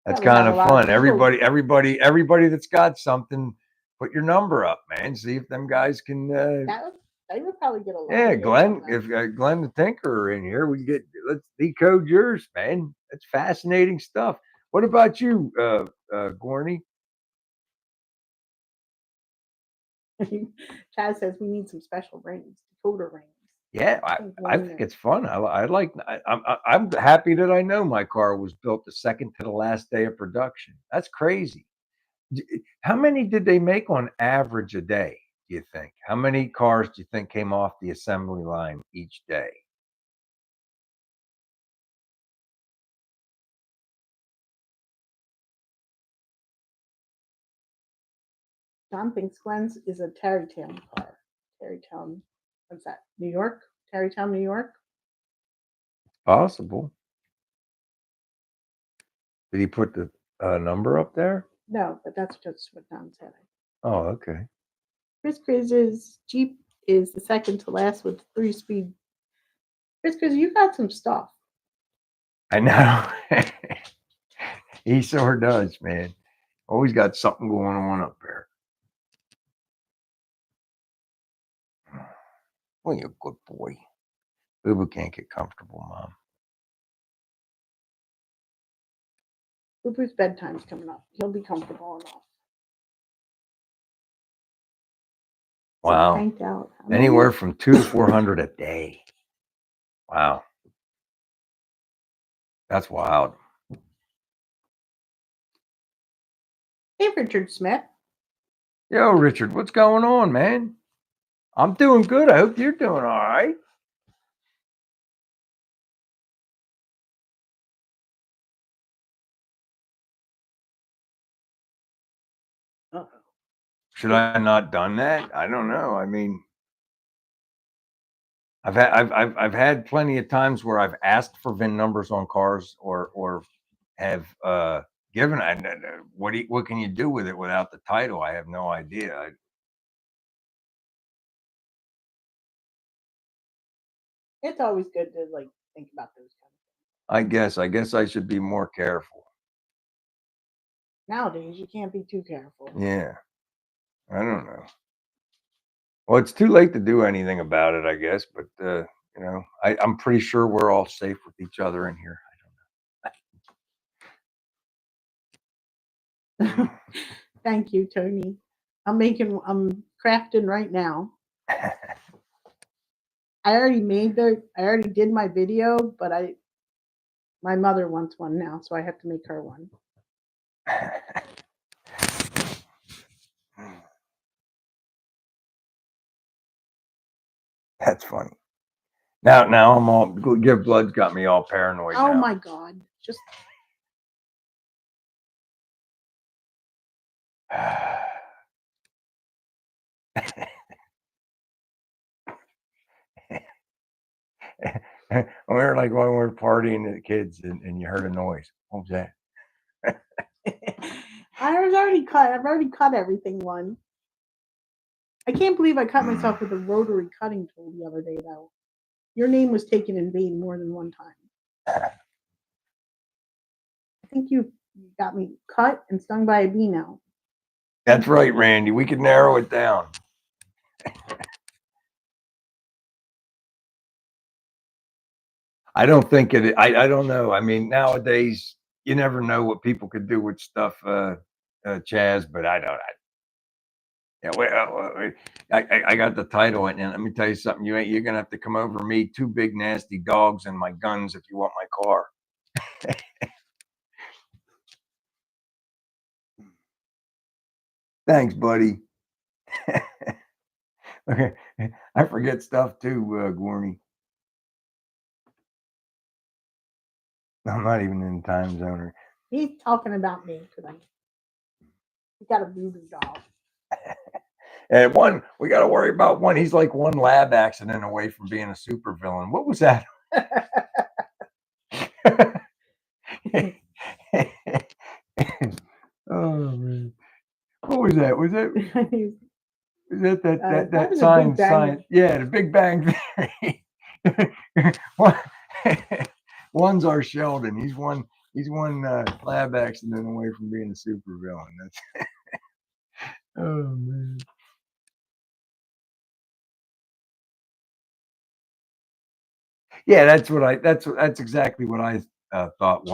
That's kind of fun. Everybody that's got something put your number up, man. See if them guys can. They would probably get a lot. Yeah, of hits Glenn. on that. If Glenn the Tinker are in here, we can get. Let's decode yours, man. That's fascinating stuff. What about you, Gorney? Chaz says we need some special rings, decoder rings. Yeah, I think it's fun. I'm happy that I know my car was built the second to the last day of production. That's crazy. How many did they make on average a day, do you think? How many cars do you think came off the assembly line each day? John thinks Glenn's is a Tarrytown car. Tarrytown, what's that? New York? Tarrytown, New York? Possible. Did he put the number up there? No, but that's just what Don said. Oh, okay. Chris Jeep is the second to last with 3-speed. Chris, you got some stuff. I know. He sure does, man. Always got something going on up there. Well, you're a good boy. Boo can't get comfortable, Mom. Boo's bedtime's coming up. He'll be comfortable enough. Wow. Cranked out. Anywhere from 200 to 400 a day. Wow. That's wild. Hey, Richard Smith. Yo, Richard, what's going on, man? I'm doing good. I hope you're doing all right. Uh-oh. Should I not done that? I don't know. I mean, I've had plenty of times where I've asked for VIN numbers on cars or have given. What can you do with it without the title? I have no idea. It's always good to think about those kind of things. I guess I should be more careful. Nowadays, you can't be too careful. Yeah, I don't know. Well, it's too late to do anything about it, I guess. But I'm pretty sure we're all safe with each other in here. I don't know. Thank you, Tony. I'm crafting right now. I already did my video, but my mother wants one now, so I have to make her one. That's funny. Now I'm all Give Blood's got me all paranoid. Oh now. my God! Just we're like when we're partying the kids and you heard a noise. What was that? I've already cut everything one. I can't believe I cut myself with a rotary cutting tool the other day, though. Your name was taken in vain more than one time. I think you got me cut and stung by a bee now. That's right, Randy. We could narrow it down. I don't think it. I don't know. I mean, nowadays you never know what people could do with stuff, Chaz. But I don't. I got the title, and let me tell you something. You're gonna have to come over me, 2 big nasty dogs, and my guns if you want my car. Thanks, buddy. Okay, I forget stuff too, Gorney. I'm not even in the time zone. He's talking about me today. He got a voodoo doll. And one, we got to worry about one. He's like one lab accident away from being a supervillain. What was that? Oh man, what was that? Was that that sign? Yeah, the Big Bang Theory. One's our Sheldon. He's one lab accident away from being a supervillain. That's Oh man. Yeah, that's exactly what I thought,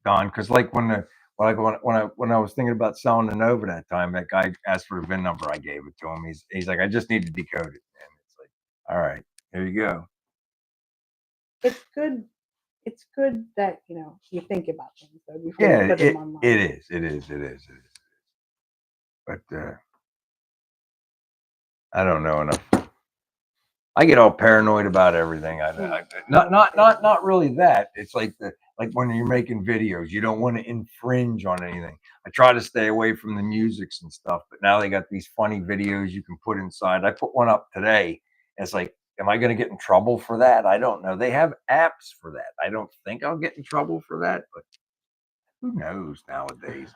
Don. Because like when I was thinking about selling the Nova that time, that guy asked for the VIN number. I gave it to him. He's like, I just need to decode it, and it's like, all right, here you go. It's good. It's good that you think about things though before Yeah, you put them online. it is. But I don't know enough. I get all paranoid about everything. Not really that. It's like when you're making videos, you don't want to infringe on anything. I try to stay away from the musics and stuff, but now they got these funny videos you can put inside. I put one up today. And it's like, am I going to get in trouble for that? I don't know. They have apps for that. I don't think I'll get in trouble for that, but who knows nowadays?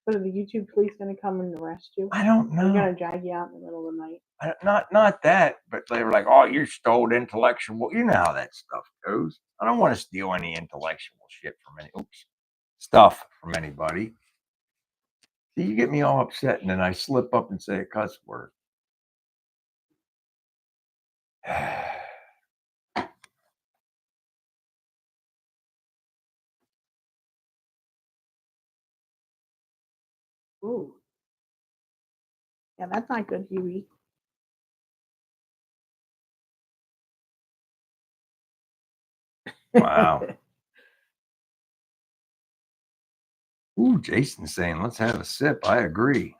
So are the YouTube police going to come and arrest you? I don't They're know. going to drag you out in the middle of the night. Not that, but they were like, "Oh, you stole intellectual." You know how that stuff goes. I don't want to steal any intellectual shit from stuff from anybody. See, you get me all upset, and then I slip up and say a cuss word. Ooh. Yeah, that's not good, Huey. Wow. Ooh, Jason's saying, let's have a sip. I agree.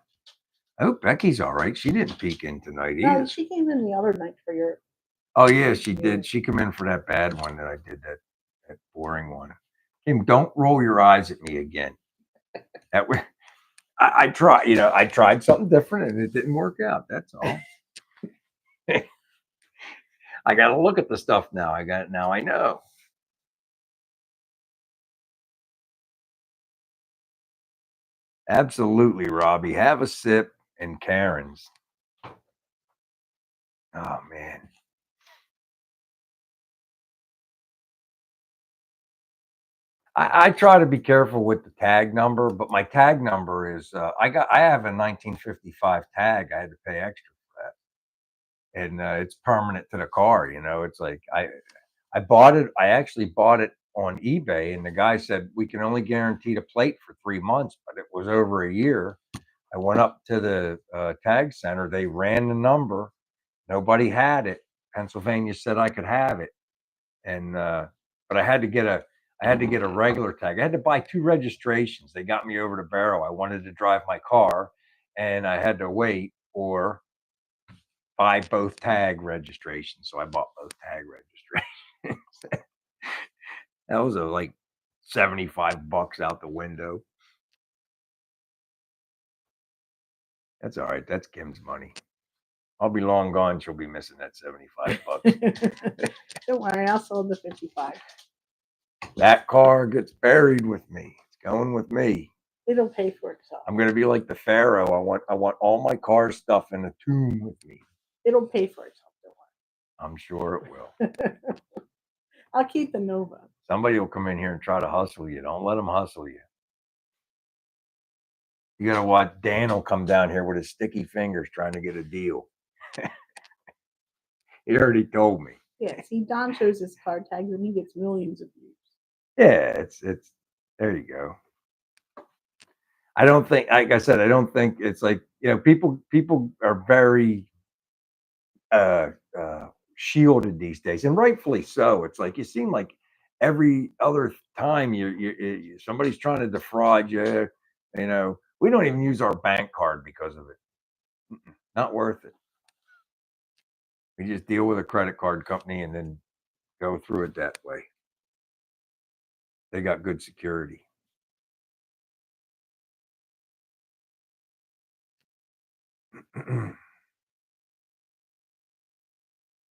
I hope Becky's all right. She didn't peek in tonight either. No, she came in the other night for your. Oh, yeah, she did. She come in for that bad one that I did, that boring one. Kim, don't roll your eyes at me again. That way. I tried something different and it didn't work out. That's all. I got to look at the stuff now. Now I know. Absolutely, Robbie. Have a sip and Karen's. Oh man. I try to be careful with the tag number, but my tag number is I have a 1955 tag. I had to pay extra for that, and it's permanent to the car. It's like I bought it. I actually bought it on eBay, and the guy said we can only guarantee the plate for 3 months, but it was over a year. I went up to the tag center. They ran the number. Nobody had it. Pennsylvania said I could have it, and but I had to get a regular tag. I had to buy 2 registrations. They got me over the barrel. I wanted to drive my car, and I had to wait or buy both tag registrations. So I bought both tag registrations. That was like $75 out the window. That's all right. That's Kim's money. I'll be long gone. She'll be missing that $75. Don't worry, I'll sold the 55. That car gets buried with me. It's going with me. It'll pay for itself. I'm gonna be like the Pharaoh. I want all my car stuff in a tomb with me. It'll pay for itself. Don't worry. I'm sure it will. I'll keep the Nova. Somebody will come in here and try to hustle you. Don't let them hustle you. You gotta watch. Dan will come down here with his sticky fingers trying to get a deal. He already told me. Yeah, see, Don shows his card tags and he gets millions of views. Yeah, it's there you go. I don't think, like I said, I don't think it's like, people are very shielded these days, and rightfully so. It's like you seem like every other time somebody's trying to defraud you. We don't even use our bank card because of it. Not worth it. We just deal with a credit card company and then go through it that way. They got good security.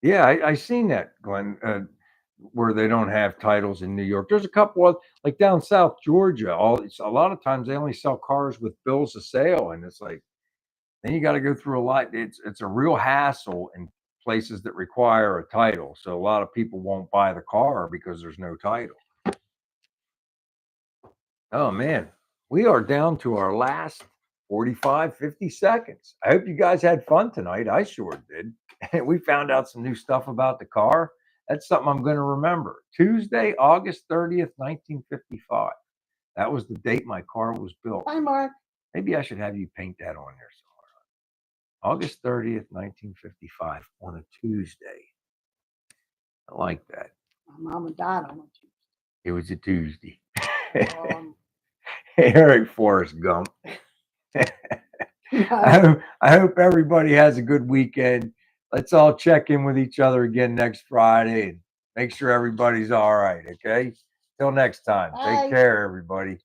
Yeah, I seen that, Glenn, where they don't have titles in New York. There's a couple of, like down South Georgia. A lot of times they only sell cars with bills of sale, and it's like then you got to go through a lot. It's a real hassle in places that require a title. So a lot of people won't buy the car because there's no title. Oh man, we are down to our last 45, 50 seconds. I hope you guys had fun tonight. I sure did. And we found out some new stuff about the car. That's something I'm going to remember. Tuesday, August 30th, 1955. That was the date my car was built. Bye, Mark. Maybe I should have you paint that on there somewhere. August 30th, 1955, on a Tuesday. I like that. My mom and dad on It was a Tuesday. it. Eric Forrest Gump. I hope everybody has a good weekend. Let's all check in with each other again next Friday and make sure everybody's all right. Okay. Till next time. Bye. Take care, everybody.